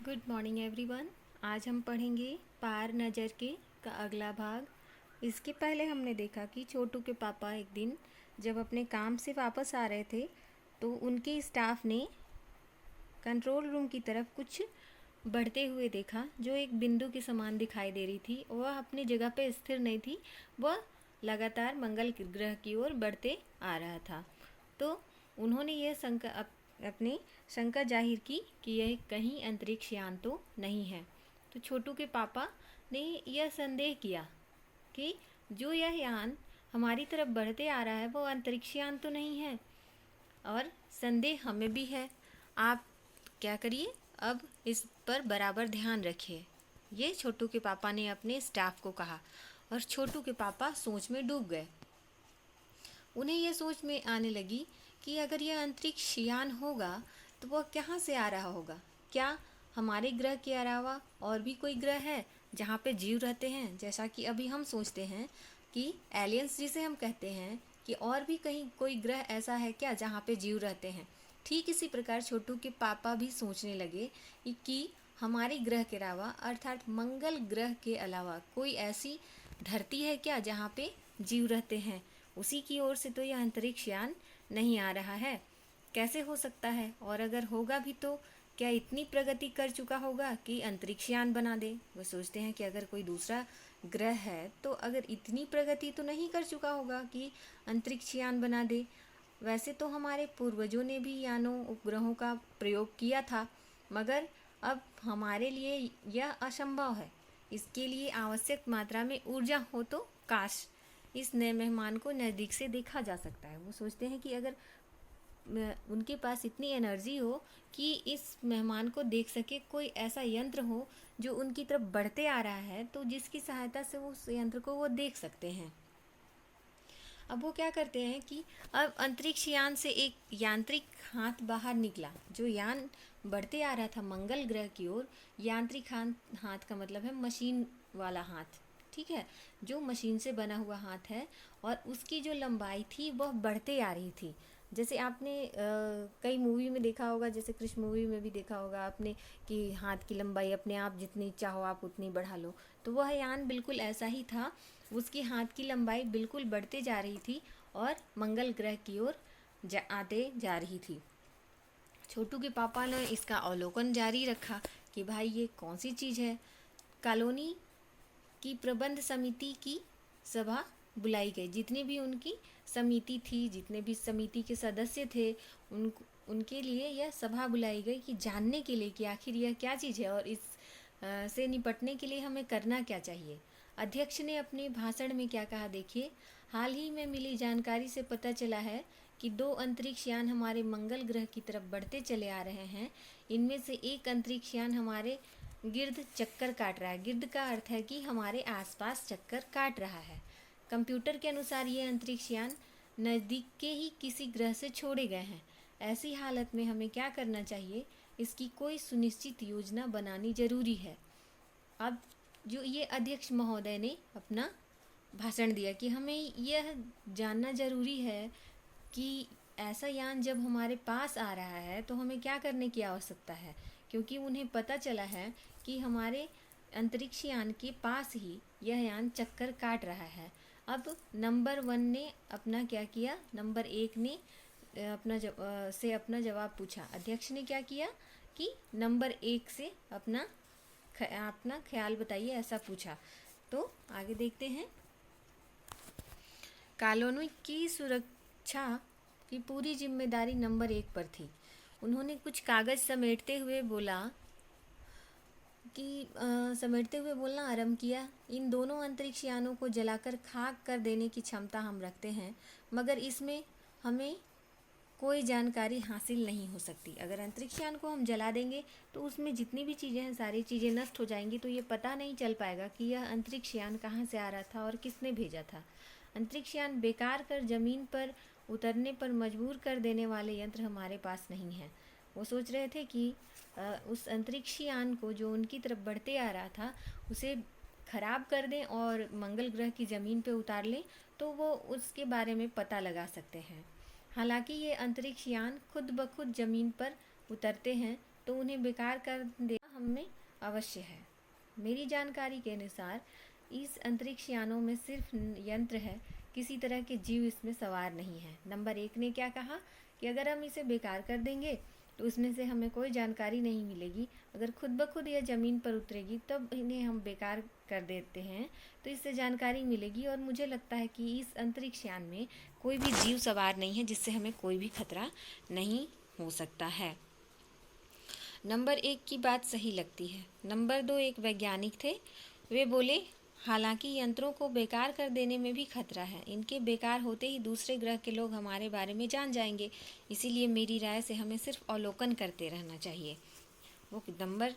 Good morning everyone. आज हम पढ़ेंगे पार नज़र के का अगला भाग। इसके पहले हमने देखा कि छोटू के पापा एक दिन जब अपने काम से वापस आ रहे थे तो उनके स्टाफ ने कंट्रोल रूम की तरफ कुछ बढ़ते हुए देखा जो एक बिंदु के समान दिखाई दे रही थी। वह अपनी जगह पे स्थिर नहीं थी, वह लगातार मंगल ग्रह की ओर बढ़ते आ रहा था। तो उन्होंने यह अपनी शंका जाहिर की कि यह कहीं अंतरिक्ष यान तो नहीं है। तो छोटू के पापा ने यह संदेह किया कि जो यह यान हमारी तरफ बढ़ते आ रहा है वो अंतरिक्ष यान तो नहीं है, और संदेह हमें भी है। आप क्या करिए, अब इस पर बराबर ध्यान रखिए। ये छोटू के पापा ने अपने स्टाफ को कहा और छोटू के पापा सोच में डूब गए। उन्हें यह सोच में आने लगी कि अगर यह अंतरिक्ष यान होगा तो वह कहाँ से आ रहा होगा। क्या हमारे ग्रह के अलावा और भी कोई ग्रह है जहाँ पे जीव रहते हैं, जैसा कि अभी हम सोचते हैं कि एलियंस जिसे हम कहते हैं कि और भी कहीं कोई ग्रह ऐसा है क्या जहाँ पे जीव रहते हैं। ठीक इसी प्रकार छोटू के पापा भी सोचने लगे कि हमारे ग्रह के अलावा अर्थात मंगल ग्रह के अलावा कोई ऐसी धरती है क्या जहाँ पे जीव रहते हैं। उसी की ओर से तो यह अंतरिक्ष यान नहीं आ रहा है, कैसे हो सकता है? और अगर होगा भी तो क्या इतनी प्रगति कर चुका होगा कि अंतरिक्ष यान बना दे। वो सोचते हैं कि अगर कोई दूसरा ग्रह है तो अगर इतनी प्रगति तो नहीं कर चुका होगा कि अंतरिक्ष यान बना दे। वैसे तो हमारे पूर्वजों ने भी यानों उपग्रहों का प्रयोग किया था, मगर अब हमारे लिए यह असंभव है। इसके लिए आवश्यक मात्रा में ऊर्जा हो तो काश इस नए मेहमान को नज़दीक से देखा जा सकता है। वो सोचते हैं कि अगर उनके पास इतनी एनर्जी हो कि इस मेहमान को देख सके, कोई ऐसा यंत्र हो जो उनकी तरफ बढ़ते आ रहा है तो जिसकी सहायता से वो उस यंत्र को वो देख सकते हैं। अब वो क्या करते हैं कि अब अंतरिक्ष यान से एक यांत्रिक हाथ बाहर निकला। जो यान बढ़ते आ रहा था मंगल ग्रह की ओर, यांत्रिक हाथ का मतलब है मशीन वाला हाथ, ठीक है, जो मशीन से बना हुआ हाथ है। और उसकी जो लंबाई थी वह बढ़ते आ रही थी। जैसे आपने कई मूवी में देखा होगा, जैसे कृष्ण मूवी में भी देखा होगा आपने कि हाथ की लंबाई अपने आप जितनी चाहो आप उतनी बढ़ा लो। तो वह यान बिल्कुल ऐसा ही था। उसकी हाथ की लंबाई बिल्कुल बढ़ते जा रही थी और मंगल ग्रह की ओर आते जा रही थी। छोटू के पापा ने इसका अवलोकन जारी रखा कि भाई ये कौन सी चीज़ है। कॉलोनी की प्रबंध समिति की सभा बुलाई गई। जितनी भी उनकी समिति थी, जितने भी समिति के सदस्य थे, उनके लिए यह सभा बुलाई गई कि जानने के लिए कि आखिर यह क्या चीज़ है और इस से निपटने के लिए हमें करना क्या चाहिए। अध्यक्ष ने अपने भाषण में क्या कहा, देखिए। हाल ही में मिली जानकारी से पता चला है कि 2 अंतरिक्ष यान हमारे मंगल ग्रह की तरफ बढ़ते चले आ रहे हैं। इनमें से एक अंतरिक्ष यान हमारे गिर्द चक्कर काट रहा है। गिर्द का अर्थ है कि हमारे आसपास चक्कर काट रहा है। कंप्यूटर के अनुसार ये अंतरिक्ष यान नज़दीक के ही किसी ग्रह से छोड़े गए हैं। ऐसी हालत में हमें क्या करना चाहिए, इसकी कोई सुनिश्चित योजना बनानी जरूरी है। अब जो ये अध्यक्ष महोदय ने अपना भाषण दिया कि हमें यह जानना ज़रूरी है कि ऐसा यान जब हमारे पास आ रहा है तो हमें क्या करने की आवश्यकता है, क्योंकि उन्हें पता चला है कि हमारे अंतरिक्ष यान के पास ही यह यान चक्कर काट रहा है। अब नंबर 1 ने अपना क्या किया, नंबर 1 ने अपना जवाब पूछा। अध्यक्ष ने क्या किया कि नंबर 1 से अपना ख्याल बताइए, ऐसा पूछा। तो आगे देखते हैं। कॉलोनी की सुरक्षा की पूरी जिम्मेदारी नंबर 1 पर थी। उन्होंने कुछ कागज़ समेटते हुए बोलना आरंभ किया। इन दोनों अंतरिक्ष यानों को जलाकर खाक कर देने की क्षमता हम रखते हैं, मगर इसमें हमें कोई जानकारी हासिल नहीं हो सकती। अगर अंतरिक्ष यान को हम जला देंगे तो उसमें जितनी भी चीज़ें हैं सारी चीज़ें नष्ट हो जाएंगी, तो ये पता नहीं चल पाएगा कि यह अंतरिक्ष यान कहाँ से आ रहा था और किसने भेजा था। अंतरिक्ष यान बेकार कर ज़मीन पर उतरने पर मजबूर कर देने वाले यंत्र हमारे पास नहीं हैं। वो सोच रहे थे कि उस अंतरिक्ष यान को जो उनकी तरफ बढ़ते आ रहा था उसे ख़राब कर दें और मंगल ग्रह की ज़मीन पे उतार लें तो वो उसके बारे में पता लगा सकते हैं। हालांकि ये अंतरिक्ष यान खुद ब खुद ज़मीन पर उतरते हैं तो उन्हें बेकार कर देना हमें अवश्य है। मेरी जानकारी के अनुसार इस अंतरिक्ष यानों में सिर्फ यंत्र है, किसी तरह के जीव इसमें सवार नहीं है। नंबर 1 ने क्या कहा कि अगर हम इसे बेकार कर देंगे तो उसमें से हमें कोई जानकारी नहीं मिलेगी। अगर खुद ब खुद यह ज़मीन पर उतरेगी तब इन्हें हम बेकार कर देते हैं तो इससे जानकारी मिलेगी। और मुझे लगता है कि इस अंतरिक्ष यान में कोई भी जीव सवार नहीं है, जिससे हमें कोई भी खतरा नहीं हो सकता है। नंबर 1 की बात सही लगती है। नंबर 2 एक वैज्ञानिक थे। वे बोले, हालांकि यंत्रों को बेकार कर देने में भी खतरा है। इनके बेकार होते ही दूसरे ग्रह के लोग हमारे बारे में जान जाएंगे। इसीलिए मेरी राय से हमें सिर्फ अवलोकन करते रहना चाहिए। वो नंबर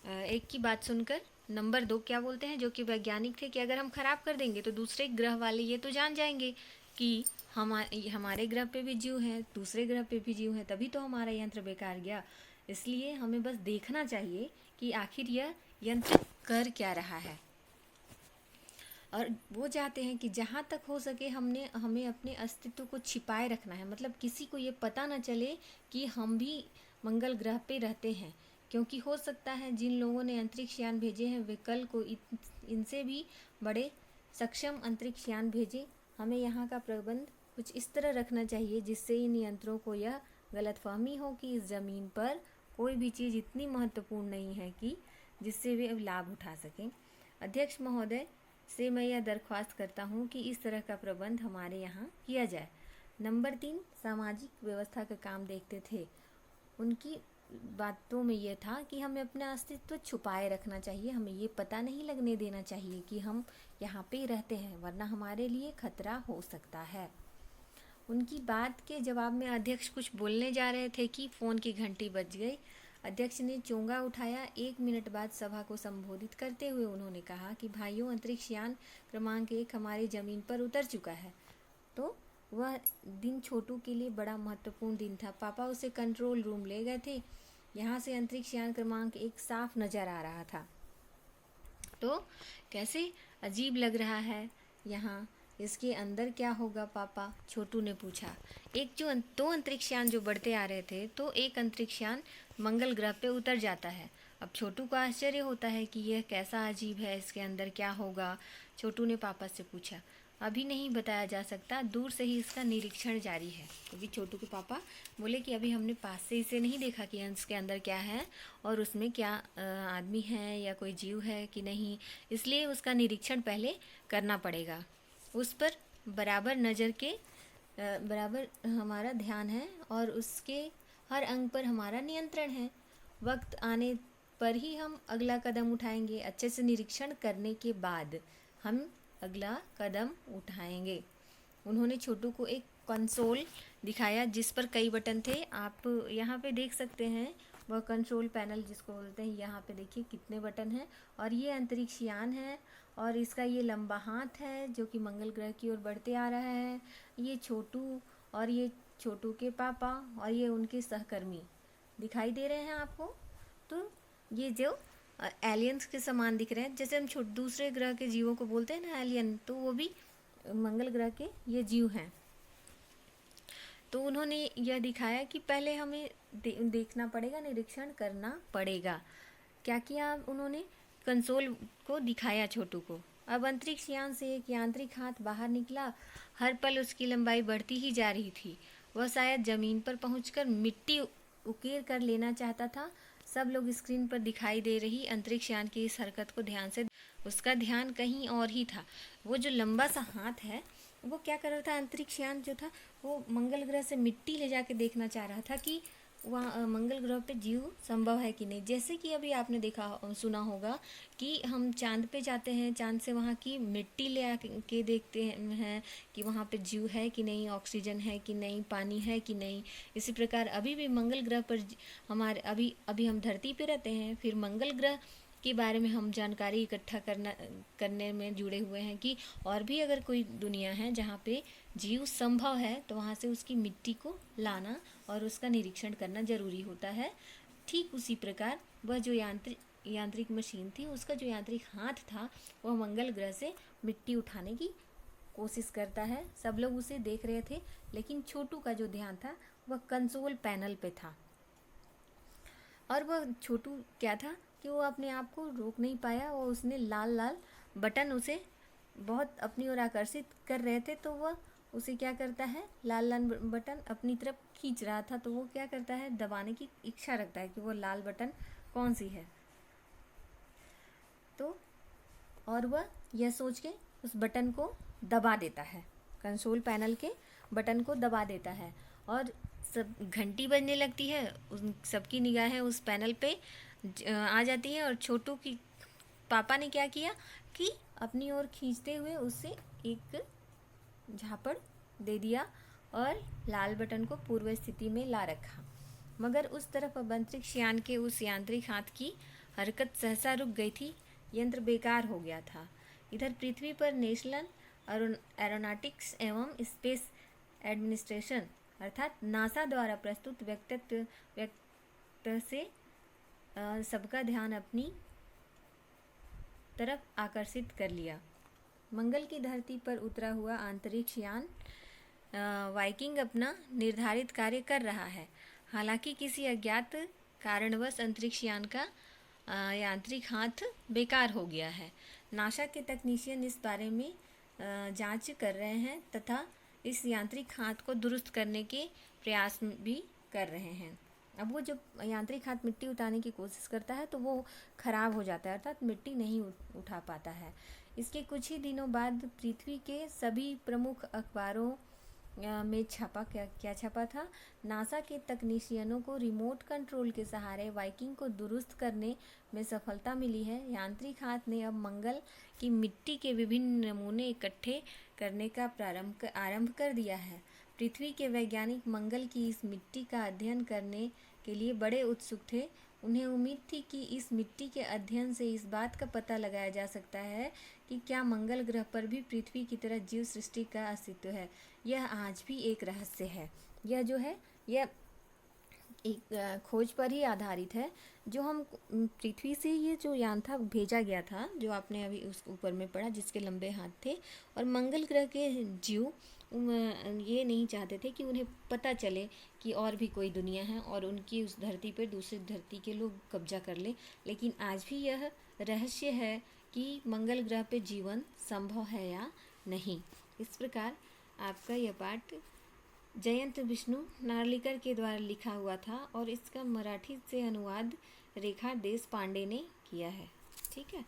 1 की बात सुनकर नंबर 2 क्या बोलते हैं, जो कि वैज्ञानिक थे, कि अगर हम खराब कर देंगे तो दूसरे ग्रह वाले ये तो जान जाएंगे कि हमारे ग्रह पे भी जीव हैं, दूसरे ग्रह पे भी जीव हैं, तभी तो हमारा यंत्र बेकार गया। इसलिए हमें बस देखना चाहिए कि आखिर यह यंत्र कर क्या रहा है। और वो चाहते हैं कि जहाँ तक हो सके हमें अपने अस्तित्व को छिपाए रखना है। मतलब किसी को ये पता ना चले कि हम भी मंगल ग्रह पे रहते हैं, क्योंकि हो सकता है जिन लोगों ने अंतरिक्ष यान भेजे हैं वे कल को इनसे भी बड़े सक्षम अंतरिक्ष यान भेजें। हमें यहाँ का प्रबंध कुछ इस तरह रखना चाहिए जिससे इन यंत्रों को यह गलतफहमी हो कि इस ज़मीन पर कोई भी चीज़ इतनी महत्वपूर्ण नहीं है कि जिससे वे अब लाभ उठा सकें। अध्यक्ष महोदय से मैं यह दरख्वास्त करता हूँ कि इस तरह का प्रबंध हमारे यहाँ किया जाए। नंबर 3 सामाजिक व्यवस्था का काम देखते थे। उनकी बातों में यह था कि हमें अपना अस्तित्व छुपाए रखना चाहिए। हमें ये पता नहीं लगने देना चाहिए कि हम यहाँ पे रहते हैं, वरना हमारे लिए खतरा हो सकता है। उनकी बात के जवाब में अध्यक्ष कुछ बोलने जा रहे थे कि फ़ोन की घंटी बज गई। अध्यक्ष ने चोंगा उठाया। 1 मिनट बाद सभा को संबोधित करते हुए उन्होंने कहा कि भाइयों, अंतरिक्ष यान क्रमांक 1 हमारी ज़मीन पर उतर चुका है। तो वह दिन छोटू के लिए बड़ा महत्वपूर्ण दिन था। पापा उसे कंट्रोल रूम ले गए थे। यहाँ से अंतरिक्ष यान क्रमांक 1 साफ नज़र आ रहा था। तो कैसे अजीब लग रहा है यहाँ, इसके अंदर क्या होगा पापा, छोटू ने पूछा। दो अंतरिक्ष यान जो बढ़ते आ रहे थे, तो एक अंतरिक्ष यान मंगल ग्रह पे उतर जाता है। अब छोटू को आश्चर्य होता है कि यह कैसा अजीब है, इसके अंदर क्या होगा। छोटू ने पापा से पूछा। अभी नहीं बताया जा सकता, दूर से ही इसका निरीक्षण जारी है। अभी छोटू के पापा बोले कि अभी हमने पास से इसे नहीं देखा कि इसके अंदर क्या है और उसमें क्या आदमी है या कोई जीव है कि नहीं, इसलिए उसका निरीक्षण पहले करना पड़ेगा। उस पर बराबर हमारा ध्यान है और उसके हर अंग पर हमारा नियंत्रण है। वक्त आने पर ही हम अगला कदम उठाएंगे। अच्छे से निरीक्षण करने के बाद हम अगला कदम उठाएंगे। उन्होंने छोटू को एक कंसोल दिखाया जिस पर कई बटन थे। आप यहाँ पे देख सकते हैं, वह कंट्रोल पैनल जिसको बोलते हैं। यहाँ पे देखिए कितने बटन हैं। और ये अंतरिक्ष यान है और इसका ये लंबा हाथ है जो कि मंगल ग्रह की ओर बढ़ते आ रहा है। ये छोटू और ये छोटू के पापा और ये उनके सहकर्मी दिखाई दे रहे हैं आपको। तो ये जो एलियंस के समान दिख रहे हैं, जैसे हम दूसरे ग्रह के जीवों को बोलते हैं ना एलियन, तो वो भी मंगल ग्रह के ये जीव हैं। तो उन्होंने यह दिखाया कि पहले हमें देखना पड़ेगा, निरीक्षण करना पड़ेगा। क्या किया उन्होंने, कंसोल को दिखाया छोटू को। अब अंतरिक्ष यान से एक यांत्रिक हाथ बाहर निकला। हर पल उसकी लंबाई बढ़ती ही जा रही थी। वह शायद ज़मीन पर पहुंचकर मिट्टी उकेर कर लेना चाहता था। सब लोग स्क्रीन पर दिखाई दे रही अंतरिक्ष यान की इस हरकत को ध्यान से, उसका ध्यान कहीं और ही था। वो जो लंबा सा हाथ है वो क्या कर रहा था, अंतरिक्ष यान जो था वो मंगल ग्रह से मिट्टी ले जाके देखना चाह रहा था कि वहाँ मंगल ग्रह पे जीव संभव है कि नहीं। जैसे कि अभी आपने सुना होगा कि हम चांद पे जाते हैं, चांद से वहाँ की मिट्टी ले आके देखते हैं कि वहाँ पे जीव है कि नहीं, ऑक्सीजन है कि नहीं, पानी है कि नहीं। इसी प्रकार अभी भी मंगल ग्रह पर हमारे अभी हम धरती पे रहते हैं, फिर मंगल ग्रह के बारे में हम जानकारी इकट्ठा करने में जुड़े हुए हैं कि और भी अगर कोई दुनिया है जहाँ पे जीव संभव है, तो वहाँ से उसकी मिट्टी को लाना और उसका निरीक्षण करना ज़रूरी होता है। ठीक उसी प्रकार वह जो यांत्रिक मशीन थी, उसका जो यांत्रिक हाथ था, वह मंगल ग्रह से मिट्टी उठाने की कोशिश करता है। सब लोग उसे देख रहे थे, लेकिन छोटू का जो ध्यान था वह कंसोल पैनल पे था। और वह छोटू क्या था कि वो अपने आप को रोक नहीं पाया और उसने लाल लाल बटन उसे बहुत अपनी ओर आकर्षित कर रहे थे, तो वह उसे क्या करता है, लाल लाल बटन अपनी तरफ खींच रहा था, तो वो क्या करता है, दबाने की इच्छा रखता है कि वो लाल बटन कौन सी है। तो और वह यह सोच के उस बटन को दबा देता है, कंसोल पैनल के बटन को दबा देता है, और सब घंटी बजने लगती है। उन सबकी निगाहें उस पैनल पे आ जाती है, और छोटू की पापा ने क्या किया कि अपनी ओर खींचते हुए उससे एक झापड़ दे दिया और लाल बटन को पूर्व स्थिति में ला रखा। मगर उस तरफ अब अंतरिक्ष यान के उस यांत्रिक हाथ की हरकत सहसा रुक गई थी, यंत्र बेकार हो गया था। इधर पृथ्वी पर नेशनल एरोनॉटिक्स एवं स्पेस एडमिनिस्ट्रेशन अर्थात नासा द्वारा प्रस्तुत व्यक्त से सबका ध्यान अपनी तरफ आकर्षित कर लिया। मंगल की धरती पर उतरा हुआ अंतरिक्ष यान वाइकिंग अपना निर्धारित कार्य कर रहा है। हालांकि किसी अज्ञात कारणवश अंतरिक्ष यान का यांत्रिक हाथ बेकार हो गया है। नासा के तकनीशियन इस बारे में जांच कर रहे हैं तथा इस यांत्रिक हाथ को दुरुस्त करने के प्रयास भी कर रहे हैं। अब वो जब यांत्रिक हाथ मिट्टी उठाने की कोशिश करता है तो वो खराब हो जाता है, अर्थात मिट्टी नहीं उठा पाता है। इसके कुछ ही दिनों बाद पृथ्वी के सभी प्रमुख अखबारों में क्या छपा था, नासा के तकनीशियनों को रिमोट कंट्रोल के सहारे वाइकिंग को दुरुस्त करने में सफलता मिली है। यांत्रिक हाथ ने अब मंगल की मिट्टी के विभिन्न नमूने इकट्ठे करने का आरंभ कर दिया है। पृथ्वी के वैज्ञानिक मंगल की इस मिट्टी का अध्ययन करने के लिए बड़े उत्सुक थे। उन्हें उम्मीद थी कि इस मिट्टी के अध्ययन से इस बात का पता लगाया जा सकता है कि क्या मंगल ग्रह पर भी पृथ्वी की तरह जीव सृष्टि का अस्तित्व है। यह आज भी एक रहस्य है। यह जो है यह एक खोज पर ही आधारित है। जो हम पृथ्वी से ये जो यान था भेजा गया था, जो आपने अभी उस ऊपर में पढ़ा, जिसके लंबे हाथ थे, और मंगल ग्रह के जीव ये नहीं चाहते थे कि उन्हें पता चले कि और भी कोई दुनिया है और उनकी उस धरती पर दूसरी धरती के लोग कब्जा कर लें। लेकिन आज भी यह रहस्य है कि मंगल ग्रह पे जीवन संभव है या नहीं। इस प्रकार आपका यह पाठ जयंत विष्णु नार्लिकर के द्वारा लिखा हुआ था और इसका मराठी से अनुवाद रेखा देश पांडे ने किया है। ठीक है।